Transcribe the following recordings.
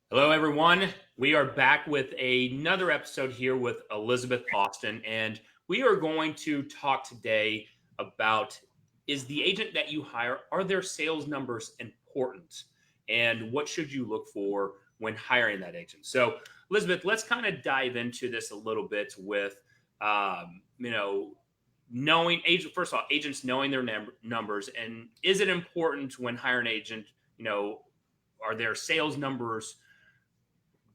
Hello, everyone. We are back with another episode here with Elizabeth Austin, and we are going to talk today about is the agent that you hire, are their sales numbers important? And what should you look for when hiring that agent? So, Elizabeth, let's kind of dive into this a little bit with, um, you know, knowing agent, first of all, agents knowing their numbers. And is it important when hiring an agent, you know, are their sales numbers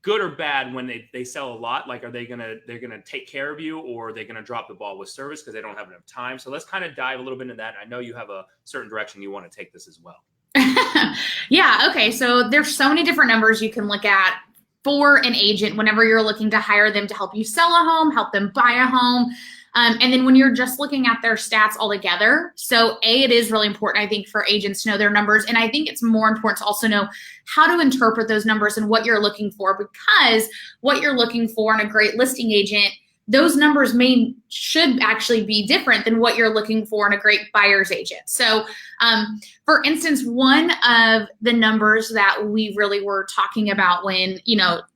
good or bad when they sell a lot? Like, are they're gonna take care of you, or are they gonna drop the ball with service because they don't have enough time? So let's kind of dive a little bit into that. I know you have a certain direction you want to take this as well. Yeah, okay. So there's so many different numbers you can look at for an agent whenever you're looking to hire them to help you sell a home, help them buy a home. And then when you're just looking at their stats altogether. So it is really important, I think, for agents to know their numbers. And I think it's more important to also know how to interpret those numbers and what you're looking for, because what you're looking for in a great listing agent, those numbers should actually be different than what you're looking for in a great buyer's agent. So for instance, one of the numbers that we really were talking about when,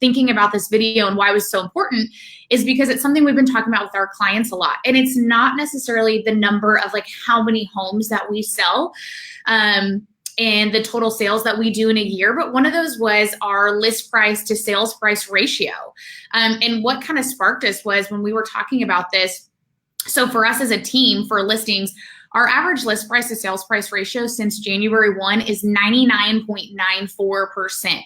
thinking about this video and why it was so important is because it's something we've been talking about with our clients a lot. And it's not necessarily the number of like how many homes that we sell, and the total sales that we do in a year. But one of those was our list price to sales price ratio. And what kind of sparked us was when we were talking about this. So for us as a team for listings, our average list price to sales price ratio since January 1 is 99.94%.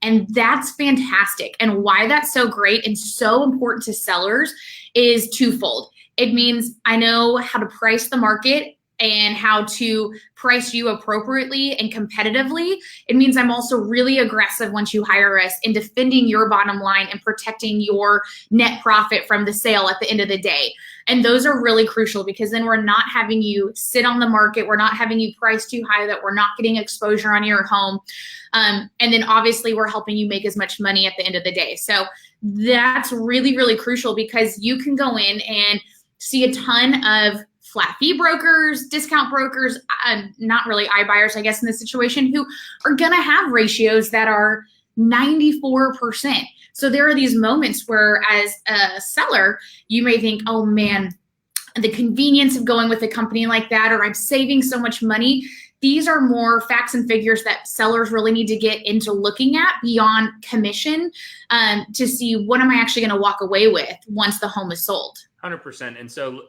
And that's fantastic. And why that's so great and so important to sellers is twofold. It means I know how to price the market and how to price you appropriately and competitively. It means I'm also really aggressive once you hire us in defending your bottom line and protecting your net profit from the sale at the end of the day. And those are really crucial because then we're not having you sit on the market. We're not having you price too high that we're not getting exposure on your home. And then obviously we're helping you make as much money at the end of the day. So that's really, really crucial because you can go in and see a ton of flat fee brokers, discount brokers, not really iBuyers, I guess, in this situation, who are going to have ratios that are 94%. So there are these moments where as a seller, you may think, oh man, the convenience of going with a company like that, or I'm saving so much money. These are more facts and figures that sellers really need to get into looking at beyond commission to see what am I actually going to walk away with once the home is sold. 100%. And so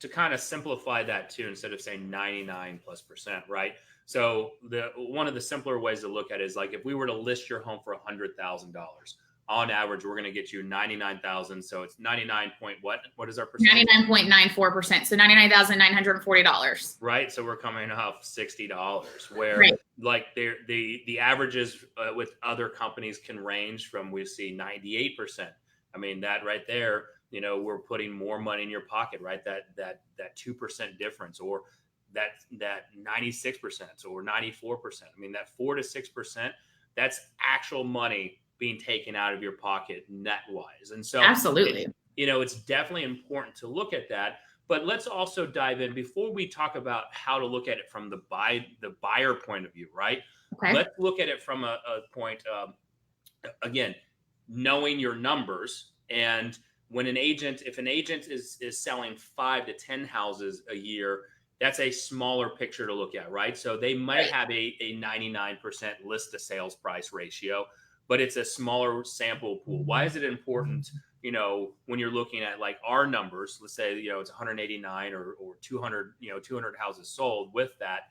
to kind of simplify that too, instead of saying 99+%, right? So one of the simpler ways to look at it is like if we were to list your home for $100,000, on average, we're going to get you 99,000. So it's 99 point what? What is our percentage? 99.94%. So $99,940. Right. So we're coming off $60, where like the averages with other companies can range from, we see 98%. I mean, that right there, we're putting more money in your pocket, right? That 2% difference, or that 96% or 94%. I mean, that 4 to 6%, that's actual money being taken out of your pocket net wise. And so absolutely, it's definitely important to look at that. But let's also dive in before we talk about how to look at it from the buyer point of view, right? Okay. Let's look at it from a point of, again, knowing your numbers. And when if an agent is selling 5 to 10 houses a year, that's a smaller picture to look at, right? So they might have a 99% list to sales price ratio, but it's a smaller sample pool. Why is it important, when you're looking at like our numbers, let's say, it's 189 or 200, 200 houses sold with that,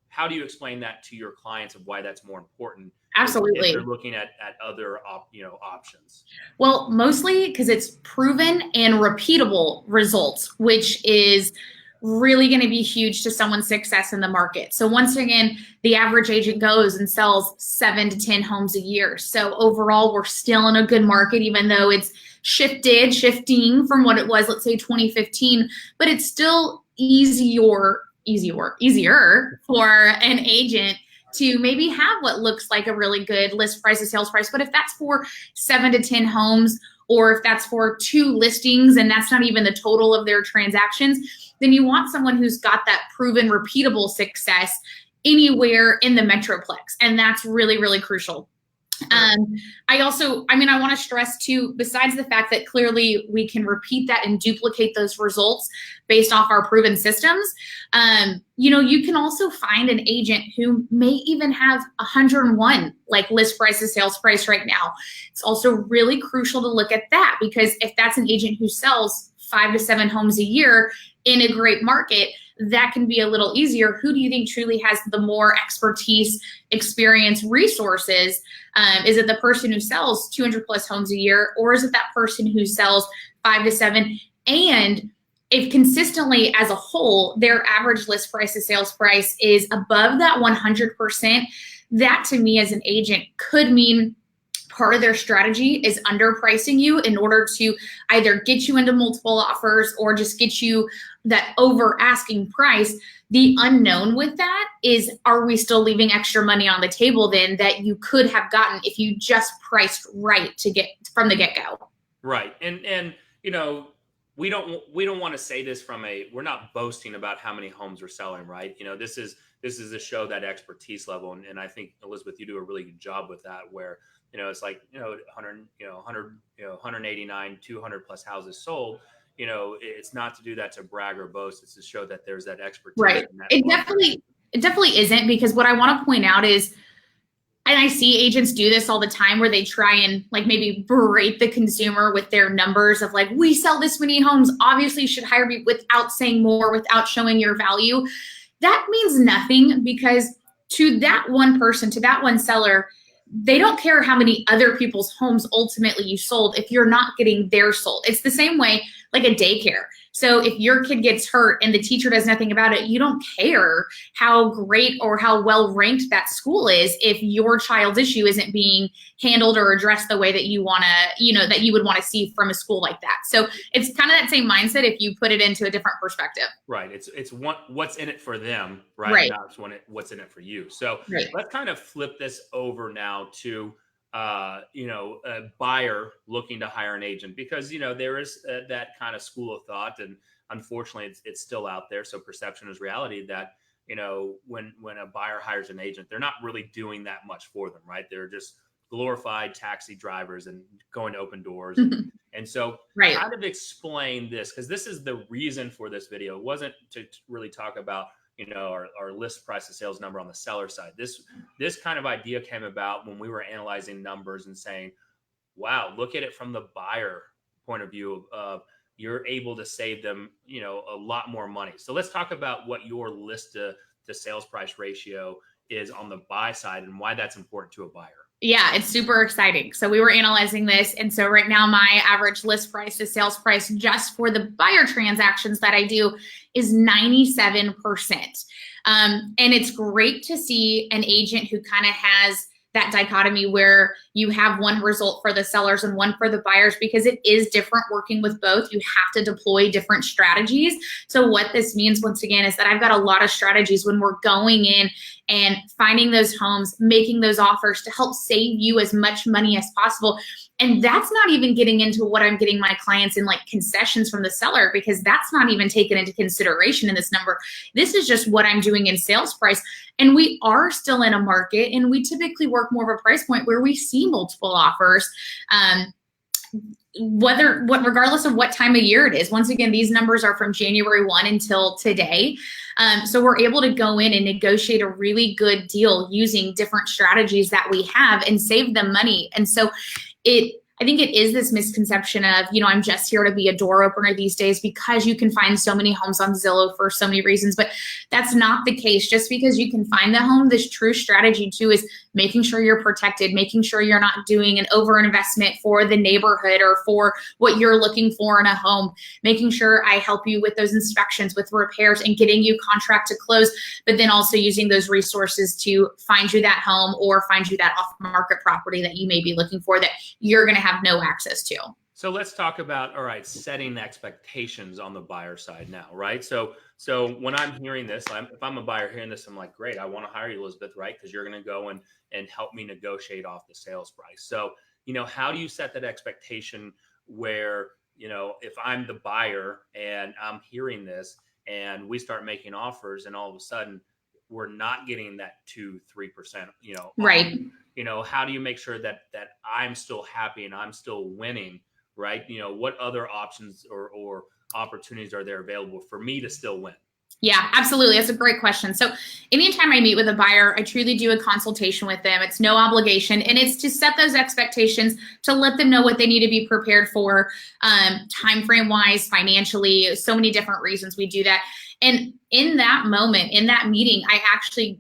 how do you explain that to your clients of why that's more important? Absolutely. If they're looking at other options. Well, mostly because it's proven and repeatable results, which is really going to be huge to someone's success in the market. So once again, the average agent goes and sells 7 to 10 homes a year. So overall, we're still in a good market, even though it's shifting from what it was, let's say 2015, but it's still easier for an agent to maybe have what looks like a really good list price to sales price. But if that's for 7 to 10 homes, or if that's for 2 listings and that's not even the total of their transactions, then you want someone who's got that proven repeatable success anywhere in the Metroplex. And that's really, really crucial. I want to stress too, besides the fact that clearly we can repeat that and duplicate those results based off our proven systems. You can also find an agent who may even have 101 like list price to sales price right now. It's also really crucial to look at that, because if that's an agent who sells 5 to 7 homes a year in a great market, that can be a little easier. Who do you think truly has the more expertise, experience, resources? Is it the person who sells 200 plus homes a year, or is it that person who sells 5 to 7? And if consistently as a whole, their average list price to sales price is above that 100%, that to me as an agent could mean part of their strategy is underpricing you in order to either get you into multiple offers or just get you that over asking price. The unknown with that is, are we still leaving extra money on the table then that you could have gotten if you just priced right to get from the get-go? Right. And we don't want to say this we're not boasting about how many homes we're selling, right? This is a show that expertise level. And I think, Elizabeth, you do a really good job with that, where it's like 189, 200 plus houses sold. It's not to do that to brag or boast. It's to show that there's that expertise. Right. It definitely isn't, because what I want to point out is, and I see agents do this all the time, where they try and like maybe berate the consumer with their numbers of like, we sell this many homes, obviously you should hire me, without saying more, without showing your value. That means nothing, because to that one person, to that one seller, they don't care how many other people's homes ultimately you sold if you're not getting theirs sold. It's the same way like a daycare. So if your kid gets hurt and the teacher does nothing about it, you don't care how great or how well ranked that school is if your child's issue isn't being handled or addressed the way that you want to, that you would want to see from a school like that. So it's kind of that same mindset if you put it into a different perspective. Right. It's what's in it for them, right? Right. Not what's in it for you. So Right. Let's kind of flip this over now to a buyer looking to hire an agent, because there is that kind of school of thought, and unfortunately it's still out there. So perception is reality, that when a buyer hires an agent, they're not really doing that much for them, right? They're just glorified taxi drivers and going to open doors. And so Right. Kind of explain this, because this is the reason for this video. It wasn't to really talk about our list price to sales number on the seller side. This kind of idea came about when we were analyzing numbers and saying, wow, look at it from the buyer point of view of you're able to save them a lot more money. So let's talk about what your list to sales price ratio is on the buy side and why that's important to a buyer. Yeah, it's super exciting. So we were analyzing this. And so right now my average list price to sales price just for the buyer transactions that I do is 97%. And it's great to see an agent who kind of has that dichotomy where you have one result for the sellers and one for the buyers, because it is different working with both. You have to deploy different strategies. So what this means, once again, is that I've got a lot of strategies when we're going in and finding those homes, making those offers to help save you as much money as possible. And that's not even getting into what I'm getting my clients in like concessions from the seller, because that's not even taken into consideration in this number. This is just what I'm doing in sales price. And we are still in a market, and we typically work more of a price point where we see multiple offers. Regardless of what time of year it is. Once again, these numbers are from January 1 until today. So we're able to go in and negotiate a really good deal using different strategies that we have and save them money. And so I think it is this misconception of, I'm just here to be a door opener these days, because you can find so many homes on Zillow for so many reasons, but that's not the case. Just because you can find the home, this true strategy too is making sure you're protected, making sure you're not doing an overinvestment for the neighborhood or for what you're looking for in a home, making sure I help you with those inspections, with repairs, and getting you contract to close, but then also using those resources to find you that home or find you that off-market property that you may be looking for that you're going to have no access to. So let's talk about, all right, setting expectations on the buyer side now, right? So when I'm hearing this, if I'm a buyer hearing this, I'm like, great, I want to hire you, Elizabeth, right? Because you're going to go and help me negotiate off the sales price. So, how do you set that expectation where, if I'm the buyer and I'm hearing this and we start making offers and all of a sudden we're not getting that 2-3%, right? how do you make sure that I'm still happy and I'm still winning, right? What other options or opportunities are there available for me to still win? Yeah, absolutely. That's a great question. So anytime I meet with a buyer, I truly do a consultation with them. It's no obligation, and it's to set those expectations, to let them know what they need to be prepared for, time frame wise, financially, so many different reasons we do that. And in that moment, in that meeting, I actually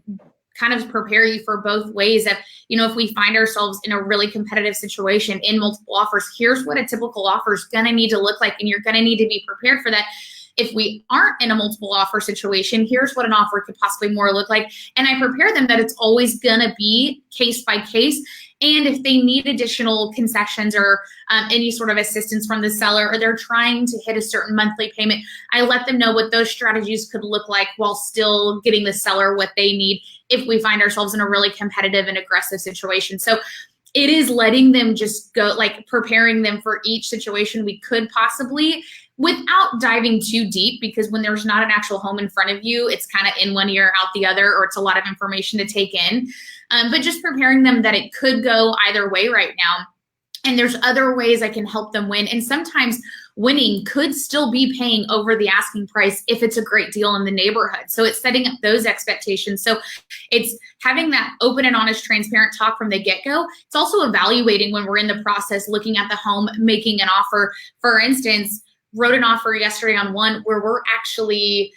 kind of prepare you for both ways of, if we find ourselves in a really competitive situation in multiple offers, here's what a typical offer is going to need to look like, and you're going to need to be prepared for that. If we aren't in a multiple offer situation, here's what an offer could possibly more look like. And I prepare them that it's always going to be case by case. And if they need additional concessions or any sort of assistance from the seller, or they're trying to hit a certain monthly payment, I let them know what those strategies could look like while still getting the seller what they need if we find ourselves in a really competitive and aggressive situation. So it is letting them just go, like preparing them for each situation we could possibly, without diving too deep, because when there's not an actual home in front of you, it's kind of in one ear, out the other, or it's a lot of information to take in. But just preparing them that it could go either way right now. And there's other ways I can help them win. And sometimes winning could still be paying over the asking price if it's a great deal in the neighborhood. So it's setting up those expectations. So it's having that open and honest, transparent talk from the get-go. It's also evaluating when we're in the process, looking at the home, making an offer. For instance, wrote an offer yesterday on one where we're actually,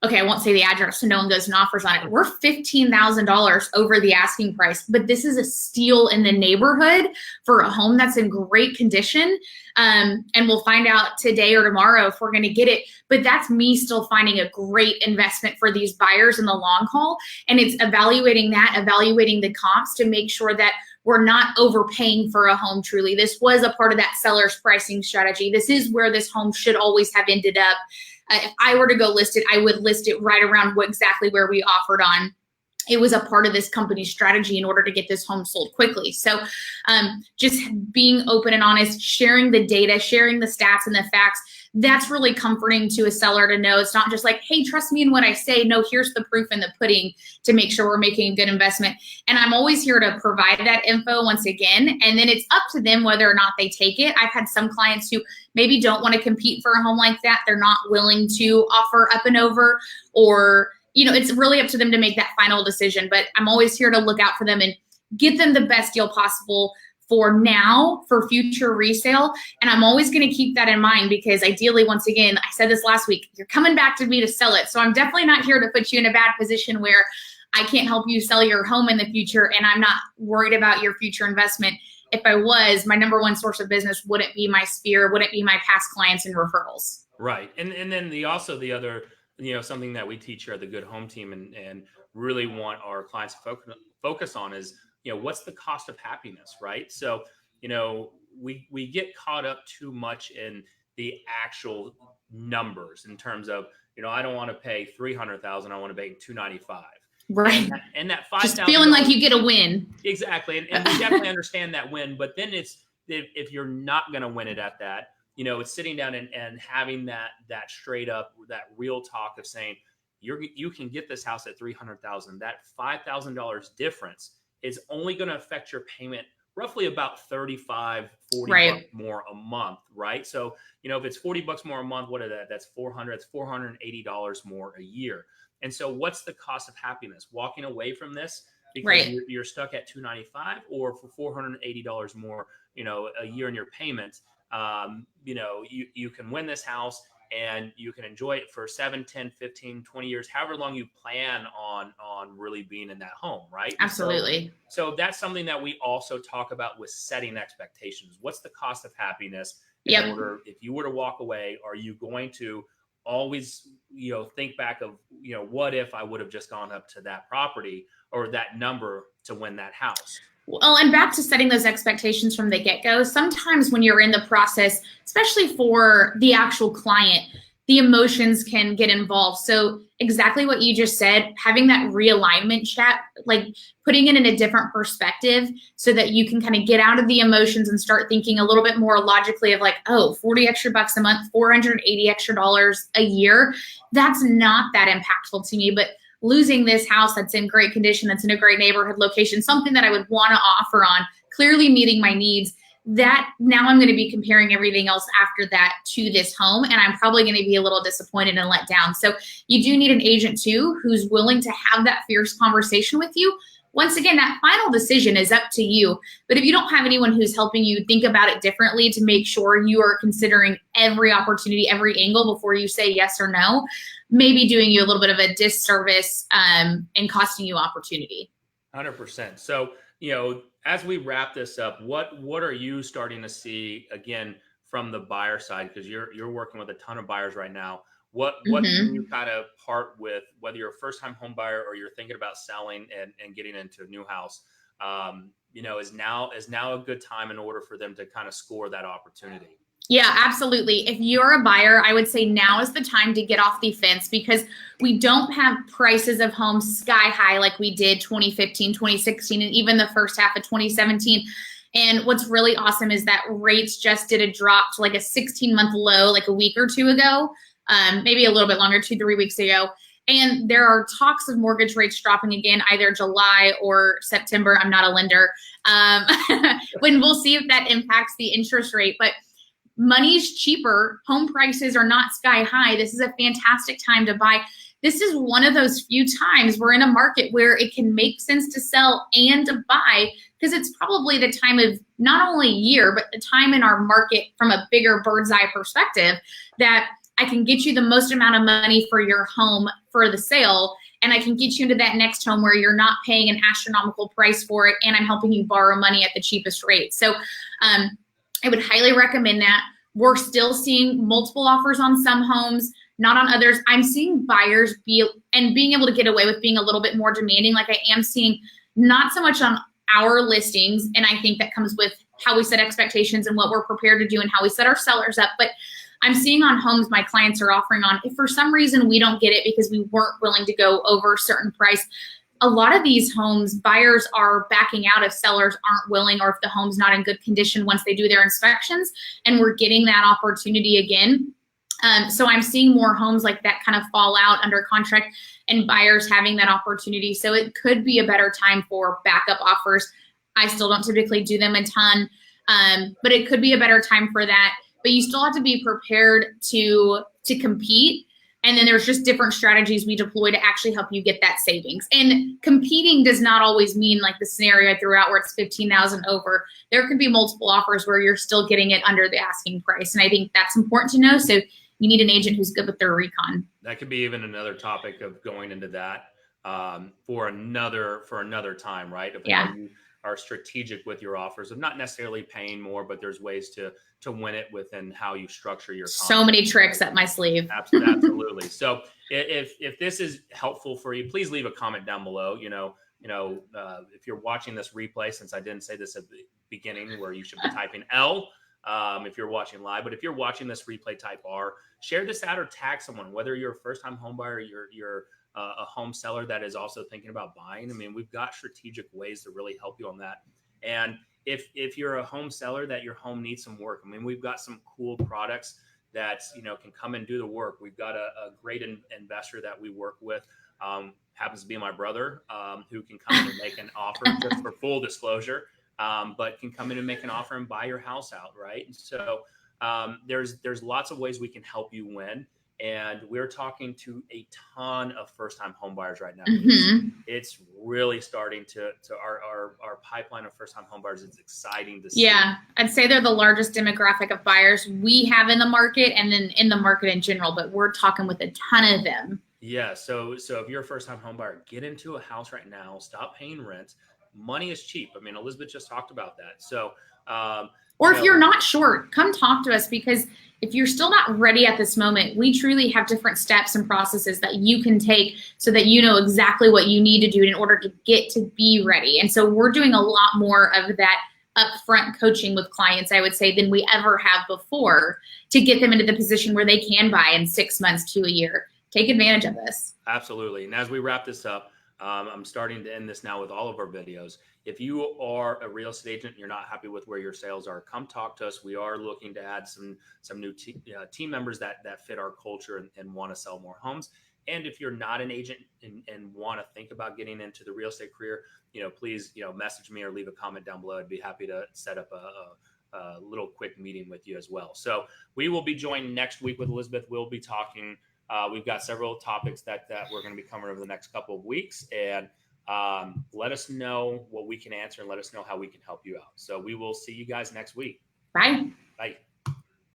okay, I won't say the address so no one goes and offers on it. We're $15,000 over the asking price, but this is a steal in the neighborhood for a home that's in great condition. And we'll find out today or tomorrow if we're going to get it. But that's me still finding a great investment for these buyers in the long haul. And it's evaluating the comps to make sure that we're not overpaying for a home truly. This was a part of that seller's pricing strategy. This is where this home should always have ended up. If I were to go list it, I would list it right around exactly where we offered on. It was a part of this company's strategy in order to get this home sold quickly. So just being open and honest, sharing the data, sharing the stats and the facts, that's really comforting to a seller to know. It's not just like, hey, trust me in what I say. No, here's the proof in the pudding to make sure we're making a good investment. And I'm always here to provide that info once again. And then it's up to them whether or not they take it. I've had some clients who maybe don't want to compete for a home like that. They're not willing to offer up and over, or it's really up to them to make that final decision. But I'm always here to look out for them and get them the best deal possible for now, for future resale. And I'm always going to keep that in mind, because ideally, once again, I said this last week, you're coming back to me to sell it. So I'm definitely not here to put you in a bad position where I can't help you sell your home in the future and I'm not worried about your future investment. If I was, my number one source of business wouldn't be my sphere, wouldn't be my past clients and referrals. Right. And then the other, something that we teach here at the Good Home Team and really want our clients to focus on is, what's the cost of happiness, right? So, we get caught up too much in the actual numbers in terms of, I don't want to pay $300,000, I want to pay $295,000. Right. And that $5,000. Just feeling like you get a win. Exactly. And we definitely understand that win, but then it's, if you're not going to win it at that, it's sitting down and having that straight up, that real talk of saying, you can get this house at $300,000. That $5,000 difference is only going to affect your payment roughly about $35, $40 bucks more a month, right? So, if it's $40 more a month, what is that? That's $400. It's $480 more a year. And so, what's the cost of happiness? Walking away from this because you're stuck at $295, or for $480 more, a year in your payments, you can win this house and you can enjoy it for 7, 10, 15, 20 years, however long you plan on really being in that home, right? Absolutely. So that's something that we also talk about with setting expectations. What's the cost of happiness? If you were to walk away, are you going to always, think back of, what if I would have just gone up to that property or that number to win that house? Well, and back to setting those expectations from the get-go, sometimes when you're in the process, especially for the actual client, the emotions can get involved. So exactly what you just said, having that realignment chat, like putting it in a different perspective so that you can kind of get out of the emotions and start thinking a little bit more logically of like, oh, 40 extra bucks a month, $480 extra a year. That's not that impactful to me. But losing this house that's in great condition, that's in a great neighborhood location, something that I would want to offer on, clearly meeting my needs, that now I'm going to be comparing everything else after that to this home, and I'm probably going to be a little disappointed and let down. So you do need an agent too who's willing to have that fierce conversation with you. Once again, that final decision is up to you. But if you don't have anyone who's helping you think about it differently to make sure you are considering every opportunity, every angle before you say yes or no, maybe doing you a little bit of a disservice and costing you opportunity. 100%. So, as we wrap this up, what are you starting to see again from the buyer side? Because you're working with a ton of buyers right now. What can you kind of part with, whether you're a first time home buyer or you're thinking about selling and getting into a new house? Is now a good time in order for them to kind of score that opportunity? Yeah, absolutely. If you're a buyer, I would say now is the time to get off the fence, because we don't have prices of homes sky high like we did 2015, 2016, and even the first half of 2017. And what's really awesome is that rates just did a drop to like a 16-month low like a week or two ago, maybe a little bit longer, 2-3 weeks ago. And there are talks of mortgage rates dropping again, either July or September. I'm not a lender. When we'll see if that impacts the interest rate. But money's cheaper. Home prices are not sky high. This is a fantastic time to buy. This is one of those few times we're in a market where it can make sense to sell and to buy, because it's probably the time of not only year, but the time in our market from a bigger bird's eye perspective that I can get you the most amount of money for your home for the sale, and I can get you into that next home where you're not paying an astronomical price for it, and I'm helping you borrow money at the cheapest rate. So I would highly recommend that. We're still seeing multiple offers on some homes, not on others. I'm seeing buyers being able to get away with being a little bit more demanding, like I am seeing not so much on our listings. And I think that comes with how we set expectations and what we're prepared to do and how we set our sellers up. But I'm seeing on homes my clients are offering on, if for some reason we don't get it because we weren't willing to go over a certain price, a lot of these homes, buyers are backing out if sellers aren't willing, or if the home's not in good condition once they do their inspections, and we're getting that opportunity again. So I'm seeing more homes like that kind of fall out under contract and buyers having that opportunity. So it could be a better time for backup offers. I still don't typically do them a ton, but it could be a better time for that. But you still have to be prepared to compete. And then there's just different strategies we deploy to actually help you get that savings. And competing does not always mean like the scenario I threw out where it's 15,000 over. There could be multiple offers where you're still getting it under the asking price. And I think that's important to know. So you need an agent who's good with their recon. That could be even another topic of going into that for another time, right? Of how you are strategic with your offers, of not necessarily paying more, but there's ways to win it within how you structure your contract. So many tricks up my sleeve. Absolutely. So if this is helpful for you, please leave a comment down below. If you're watching this replay, since I didn't say this at the beginning, where you should be typing L if you're watching live, but if you're watching this replay, type R. Share this out or tag someone, whether you're a first-time home buyer, you're a home seller that is also thinking about buying. I mean, we've got strategic ways to really help you on that. And if you're a home seller that your home needs some work, I mean, we've got some cool products that, can come and do the work. We've got a great investor that we work with, happens to be my brother, who can come in and make an offer, just for full disclosure, but can come in and make an offer and buy your house out, right? And so there's lots of ways we can help you win. And we're talking to a ton of first-time home buyers right now. Mm-hmm. It's really starting to our pipeline of first-time home buyers. It's exciting to see. Yeah, I'd say they're the largest demographic of buyers we have in the market, and then in the market in general. But we're talking with a ton of them. Yeah. So if you're a first-time home buyer, get into a house right now. Stop paying rent. Money is cheap. I mean, Elizabeth just talked about that. So. Or if you're not sure, come talk to us, because if you're still not ready at this moment, we truly have different steps and processes that you can take so that you know exactly what you need to do in order to get to be ready. And so we're doing a lot more of that upfront coaching with clients, I would say, than we ever have before, to get them into the position where they can buy in 6 months to a year. Take advantage of this. Absolutely. And as we wrap this up, I'm starting to end this now with all of our videos. If you are a real estate agent and you're not happy with where your sales are, come talk to us. We are looking to add some new team members that fit our culture and want to sell more homes. And if you're not an agent and want to think about getting into the real estate career, please, message me or leave a comment down below. I'd be happy to set up a little quick meeting with you as well. So we will be joined next week with Elizabeth. We'll be talking. We've got several topics that we're going to be covering over the next couple of weeks, and let us know what we can answer and let us know how we can help you out. So we will see you guys next week. Bye. Bye.